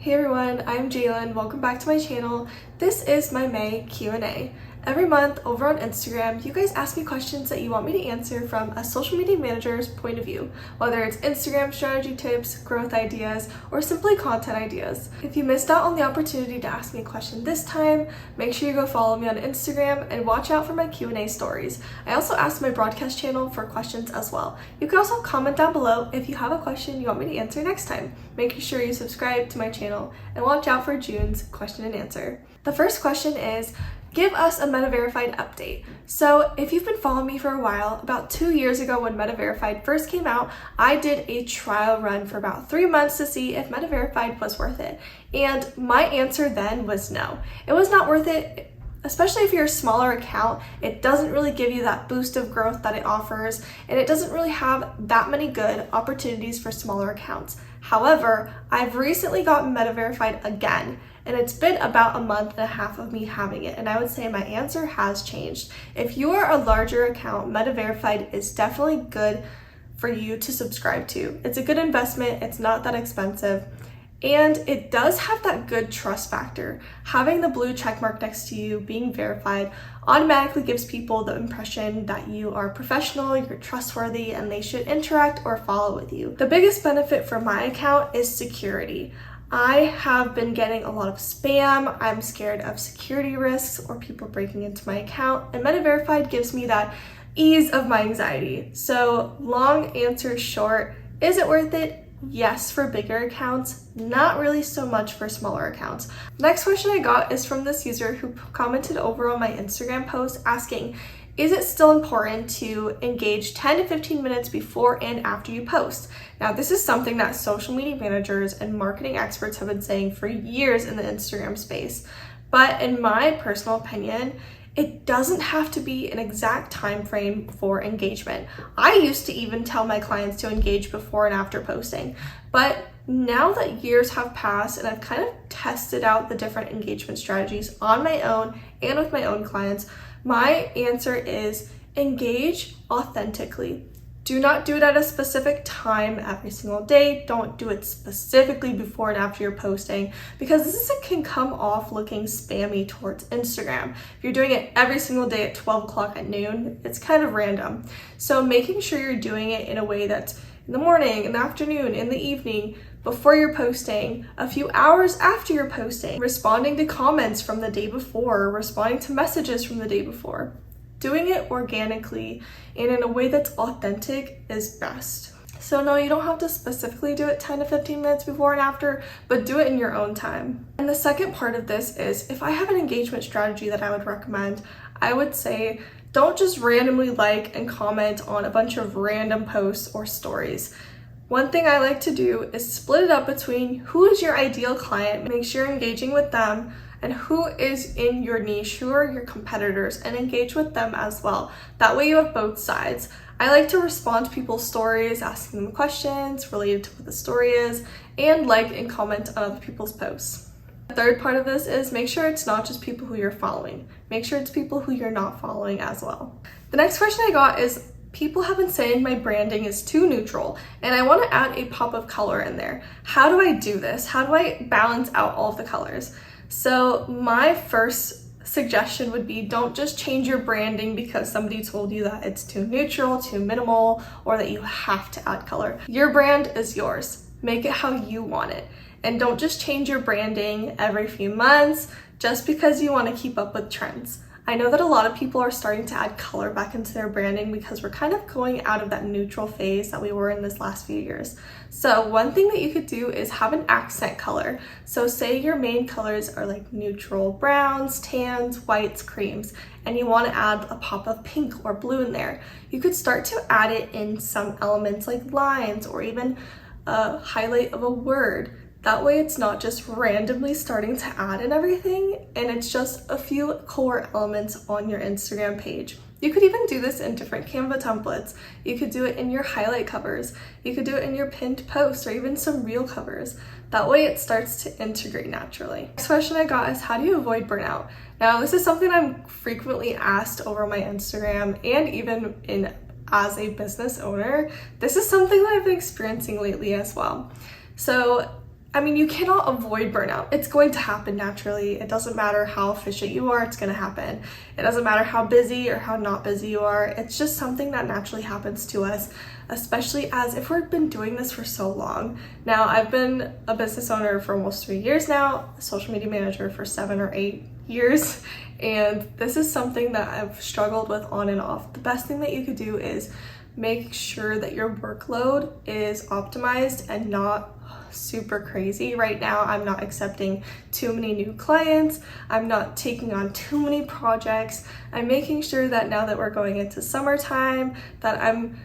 Hey everyone, I'm Jalen. Welcome back to my channel. This is my May Q&A. Every month over on Instagram, you guys ask me questions that you want me to answer from a social media manager's point of view, whether it's Instagram strategy tips, growth ideas, or simply content ideas. If you missed out on the opportunity to ask me a question this time, make sure you go follow me on Instagram and watch out for my Q&A stories. I also asked my broadcast channel for questions as well. You can also comment down below if you have a question you want me to answer next time. Make sure you subscribe to my channel and watch out for June's question and answer. The first question is, give us a Meta Verified update. So if you've been following me for a while, about 2 years ago when Meta Verified first came out, I did a trial run for about 3 months to see if Meta Verified was worth it. And my answer then was no. It was not worth it, especially if you're a smaller account. It doesn't really give you that boost of growth that it offers, and it doesn't really have that many good opportunities for smaller accounts. However, I've recently gotten Meta Verified again, and it's been about a month and a half of me having it, and I would say my answer has changed. If you are a larger account, Meta Verified is definitely good for you to subscribe to. It's a good investment, it's not that expensive, and it does have that good trust factor. Having the blue check mark next to you, being verified, automatically gives people the impression that you are professional, you're trustworthy, and they should interact or follow with you. The biggest benefit for my account is security. I have been getting a lot of spam. I'm scared of security risks or people breaking into my account, and Meta Verified gives me that ease of my anxiety. So long answer short, is it worth it? Yes, for bigger accounts, not really so much for smaller accounts. Next question I got is from this user who commented over on my Instagram post asking, is it still important to engage 10 to 15 minutes before and after you post? Now, this is something that social media managers and marketing experts have been saying for years in the Instagram space. But in my personal opinion, it doesn't have to be an exact time frame for engagement. I used to even tell my clients to engage before and after posting, but now that years have passed and I've kind of tested out the different engagement strategies on my own and with my own clients, my answer is engage authentically. Do not do it at a specific time every single day. Don't do it specifically before and after you're posting, because this can come off looking spammy towards Instagram. If you're doing it every single day at 12 o'clock at noon, it's kind of random. So making sure you're doing it in a way that's in the morning, in the afternoon, in the evening, before you're posting, a few hours after you're posting, responding to comments from the day before, responding to messages from the day before. Doing it organically and in a way that's authentic is best. So no, you don't have to specifically do it 10 to 15 minutes before and after, but do it in your own time. And the second part of this is, if I have an engagement strategy that I would recommend, I would say don't just randomly like and comment on a bunch of random posts or stories. One thing I like to do is split it up between who is your ideal client, make sure you're engaging with them, and who is in your niche, who are your competitors, and engage with them as well. That way you have both sides. I like to respond to people's stories, asking them questions related to what the story is, and like and comment on other people's posts. The third part of this is make sure it's not just people who you're following. Make sure it's people who you're not following as well. The next question I got is, people have been saying my branding is too neutral and I want to add a pop of color in there. How do I do this? How do I balance out all of the colors? So my first suggestion would be, don't just change your branding because somebody told you that it's too neutral, too minimal, or that you have to add color. Your brand is yours. Make it how you want it. And don't just change your branding every few months just because you want to keep up with trends. I know that a lot of people are starting to add color back into their branding because we're kind of going out of that neutral phase that we were in this last few years. So one thing that you could do is have an accent color. So say your main colors are like neutral browns, tans, whites, creams, and you want to add a pop of pink or blue in there. You could start to add it in some elements like lines or even a highlight of a word. That way it's not just randomly starting to add in everything, and it's just a few core elements on your Instagram page. You could even do this in different Canva templates. You could do it in your highlight covers. You could do it in your pinned posts or even some reel covers. That way it starts to integrate naturally. Next question I got is, how do you avoid burnout? Now, this is something I'm frequently asked over my Instagram and even as a business owner. This is something that I've been experiencing lately as well. So I mean, you cannot avoid burnout. It's going to happen naturally. It doesn't matter how efficient you are, it's going to happen. It doesn't matter how busy or how not busy you are. It's just something that naturally happens to us, especially as if we've been doing this for so long. Now, I've been a business owner for almost 3 years now, a social media manager for 7 or 8 years, and this is something that I've struggled with on and off. The best thing that you could do is make sure that your workload is optimized and not super crazy. Right now, I'm not accepting too many new clients. I'm not taking on too many projects. I'm making sure that now that we're going into summertime, that I'm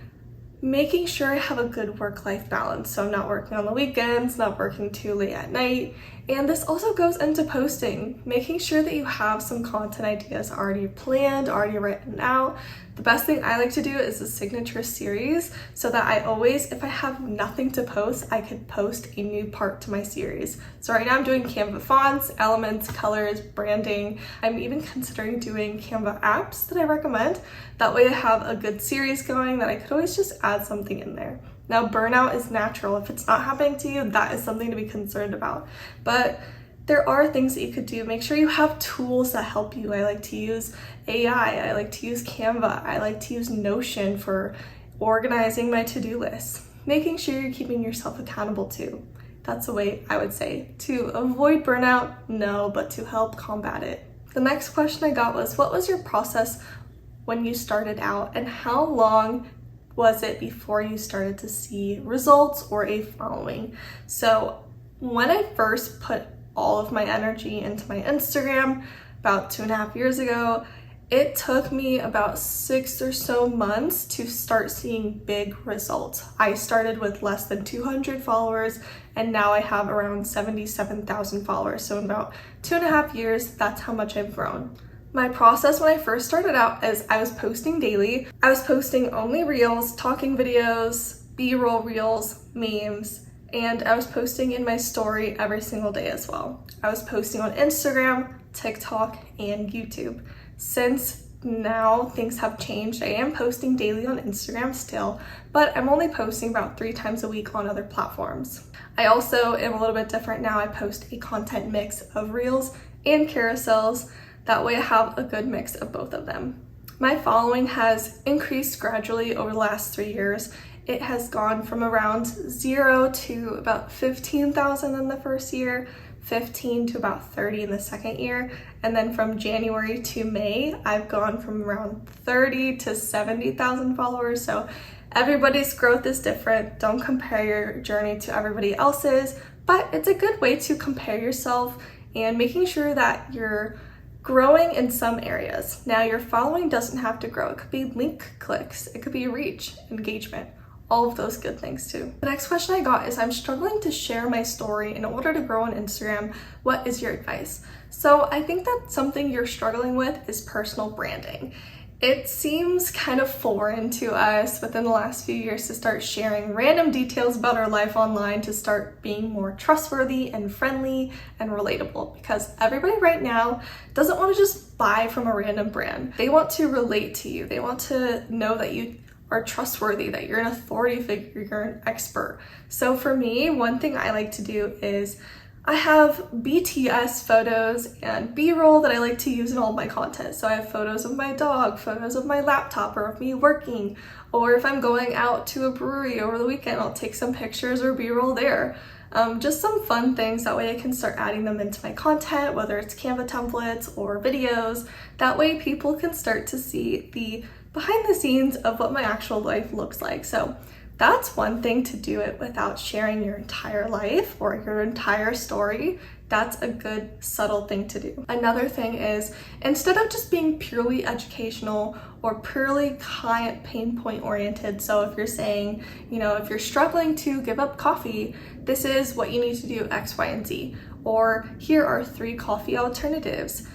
making sure I have a good work-life balance. So I'm not working on the weekends, not working too late at night. And this also goes into posting, making sure that you have some content ideas already planned, already written out. The best thing I like to do is a signature series so that I always, if I have nothing to post, I could post a new part to my series. So right now I'm doing Canva fonts, elements, colors, branding. I'm even considering doing Canva apps that I recommend. That way I have a good series going that I could always just add something in there. Now, burnout is natural. If it's not happening to you, that is something to be concerned about. But there are things that you could do. Make sure you have tools that help you. I like to use AI. I like to use Canva. I like to use Notion for organizing my to-do list. Making sure you're keeping yourself accountable too. That's a way I would say to avoid burnout, no, but to help combat it. The next question I got was, what was your process when you started out, and how long was it before you started to see results or a following? So when I first put all of my energy into my Instagram about 2.5 years ago, it took me about 6 or so months to start seeing big results. I started with less than 200 followers and now I have around 77,000 followers. So in about 2.5 years, that's how much I've grown. My process when I first started out is I was posting daily. I was posting only reels, talking videos, B-roll reels, memes, and I was posting in my story every single day as well. I was posting on Instagram, TikTok, and YouTube. Since now things have changed, I am posting daily on Instagram still, but I'm only posting about 3 times a week on other platforms. I also am a little bit different now. I post a content mix of reels and carousels. That way I have a good mix of both of them. My following has increased gradually over the last 3 years. It has gone from around 0 to about 15,000 in the first year, 15 to about 30 in the second year, and then from January to May, I've gone from around 30 to 70,000 followers. So everybody's growth is different. Don't compare your journey to everybody else's, but it's a good way to compare yourself and making sure that you're growing in some areas. Now, your following doesn't have to grow. It could be link clicks, it could be reach, engagement, all of those good things too. The next question I got is, I'm struggling to share my story in order to grow on Instagram. What is your advice? So I think that something you're struggling with is personal branding. It seems kind of foreign to us within the last few years to start sharing random details about our life online, to start being more trustworthy and friendly and relatable, because everybody right now doesn't want to just buy from a random brand. They want to relate to you. They want to know that you are trustworthy, that you're an authority figure, you're an expert. So for me, one thing I like to do is I have BTS photos and B-roll that I like to use in all of my content. So I have photos of my dog, photos of my laptop, or of me working, or if I'm going out to a brewery over the weekend, I'll take some pictures or B-roll there. Just some fun things. That way I can start adding them into my content, whether it's Canva templates or videos. That way people can start to see the behind the scenes of what my actual life looks like. So that's one thing, to do it without sharing your entire life or your entire story. That's a good subtle thing to do. Another thing is, instead of just being purely educational or purely client pain point oriented, so if you're saying, if you're struggling to give up coffee, this is what you need to do, X, Y, and Z, or here are 3 coffee alternatives.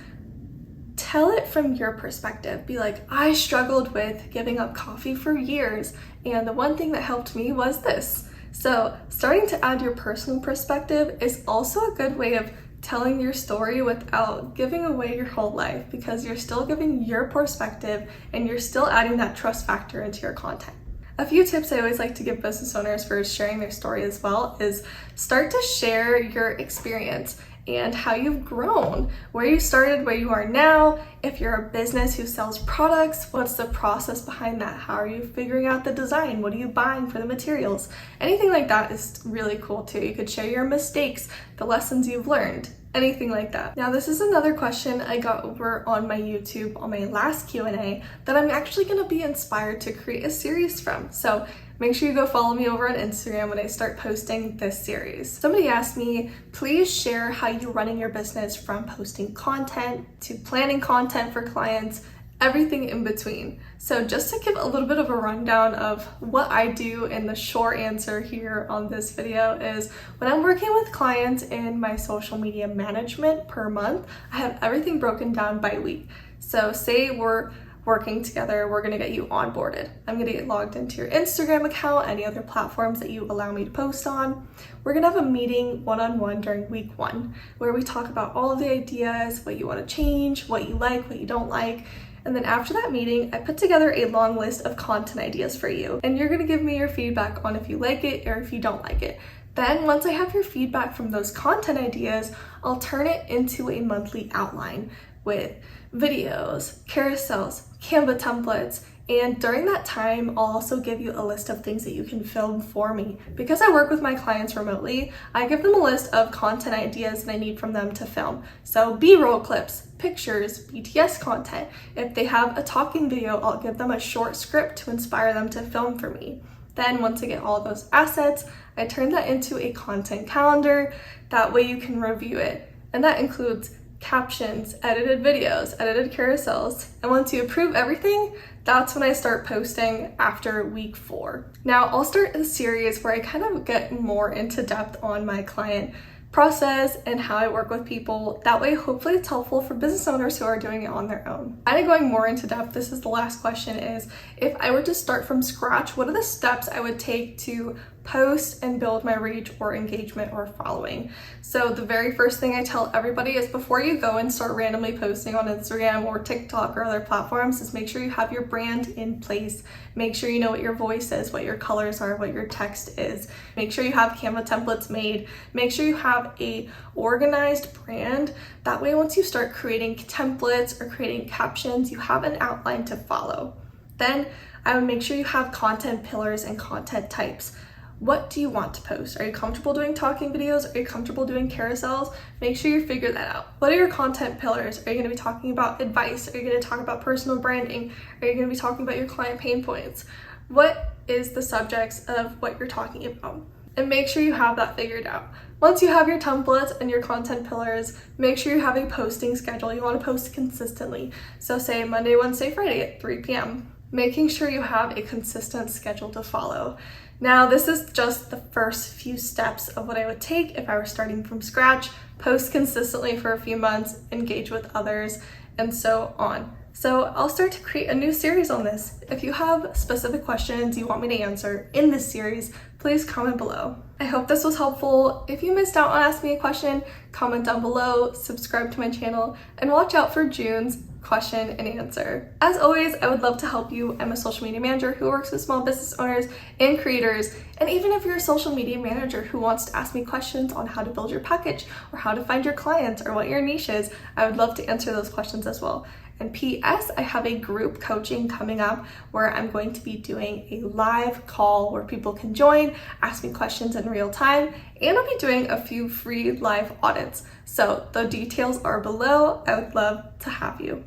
Tell it from your perspective. Be like, I struggled with giving up coffee for years, and the one thing that helped me was this. So starting to add your personal perspective is also a good way of telling your story without giving away your whole life, because you're still giving your perspective and you're still adding that trust factor into your content. A few tips I always like to give business owners for sharing their story as well is start to share your experience and how you've grown, where you started, where you are now. If you're a business who sells products, what's the process behind that? How are you figuring out the design? What are you buying for the materials? Anything like that is really cool too. You could share your mistakes, the lessons you've learned, anything like that. Now, this is another question I got over on my YouTube on my last Q&A that I'm actually going to be inspired to create a series from. So make sure you go follow me over on Instagram when I start posting this series. Somebody asked me, please share how you're running your business from posting content to planning content for clients, everything in between. So just to give a little bit of a rundown of what I do, and the short answer here on this video is when I'm working with clients in my social media management per month, I have everything broken down by week. So say we're working together, we're gonna get you onboarded. I'm gonna get logged into your Instagram account, any other platforms that you allow me to post on. We're gonna have a meeting one-on-one during week 1 where we talk about all of the ideas, what you wanna change, what you like, what you don't like. And then after that meeting, I put together a long list of content ideas for you. And you're gonna give me your feedback on if you like it or if you don't like it. Then once I have your feedback from those content ideas, I'll turn it into a monthly outline with videos, carousels, Canva templates, and during that time, I'll also give you a list of things that you can film for me. Because I work with my clients remotely, I give them a list of content ideas that I need from them to film. So B-roll clips, pictures, BTS content. If they have a talking video, I'll give them a short script to inspire them to film for me. Then once I get all those assets, I turn that into a content calendar. That way you can review it. And that includes captions, edited videos, edited carousels. And once you approve everything, that's when I start posting after week 4. Now I'll start a series where I kind of get more into depth on my client process and how I work with people. That way, hopefully it's helpful for business owners who are doing it on their own. Kind of going more into depth, this is the last question, is if I were to start from scratch, what are the steps I would take to post and build my reach or engagement or following? So the very first thing I tell everybody is before you go and start randomly posting on Instagram or TikTok or other platforms is make sure you have your brand in place. Make sure you know what your voice is, what your colors are, what your text is. Make sure you have Canva templates made. Make sure you have a organized brand. That way, once you start creating templates or creating captions, you have an outline to follow. Then I would make sure you have content pillars and content types. What do you want to post? Are you comfortable doing talking videos? Are you comfortable doing carousels? Make sure you figure that out. What are your content pillars? Are you going to be talking about advice? Are you going to talk about personal branding? Are you going to be talking about your client pain points? What is the subjects of what you're talking about? And make sure you have that figured out. Once you have your templates and your content pillars, make sure you have a posting schedule. You want to post consistently. So say Monday, Wednesday, Friday at 3 p.m. Making sure you have a consistent schedule to follow. Now, this is just the first few steps of what I would take if I were starting from scratch. Post consistently for a few months, engage with others, and so on. So I'll start to create a new series on this. If you have specific questions you want me to answer in this series, please comment below. I hope this was helpful. If you missed out on asking me a question, comment down below, subscribe to my channel, and watch out for June's question and answer. As always, I would love to help you. I'm a social media manager who works with small business owners and creators. And even if you're a social media manager who wants to ask me questions on how to build your package or how to find your clients or what your niche is, I would love to answer those questions as well. And P.S. I have a group coaching coming up where I'm going to be doing a live call where people can join, ask me questions in real time, and I'll be doing a few free live audits. So the details are below. I would love to have you.